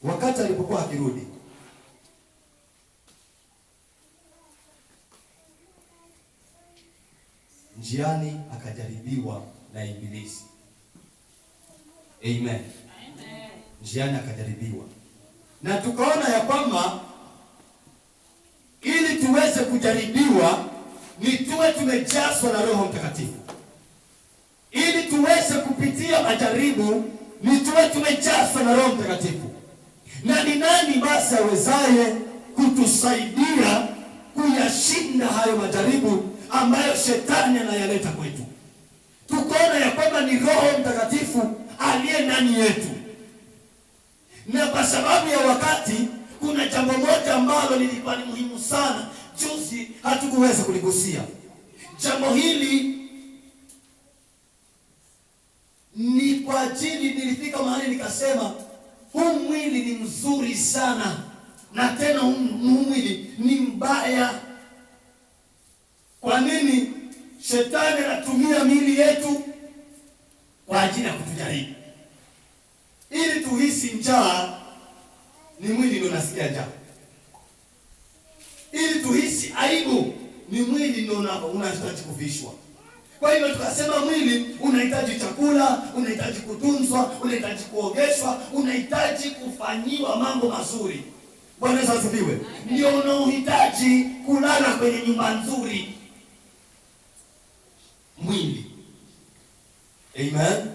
wakati alipokuwa akirudi, njiani akajaribiwa na Ibilisi. Amen. Njiani akajaribiwa, na tukaona ya kwamba ili tuweze kujaribiwa ni tuwe tumejazwa na Roho Mtakatifu. Ili tuweze kupitia majaribu ni tuwe tumejazwa na Roho Mtakatifu. Na ni nani basi awezaye kutusaidia kuyashinda hayo majaribu ambayo shetani anayaleta kwetu? Tukaona ya kwamba ni Roho Mtakatifu aliye ndani yetu. Na kwa sababu ya wakati, kuna jambo moja ambalo lilikuwa ni muhimu sana, juzi hatukuweza kuligusia. Jambo hili ni kwa ajili, nilifika mahali nikasema huu mwili ni mzuri sana, na tena huu mwili ni mbaya. Kwa nini shetani anatumia miili yetu? Kwa ajili ya kutujaribu, ili tuhisi njaa. Ni mwili ndio unasikia njaa. Ili tuhisi aibu, ni mwili ndio unahitaji kuvishwa. Kwa hivyo tukasema mwili unahitaji chakula, unahitaji kutunzwa, unahitaji kuogeshwa, unahitaji kufanyiwa mambo mazuri. Bwana Yesu asifiwe. Ndio unaohitaji kulala kwenye nyumba nzuri, mwili. Amen.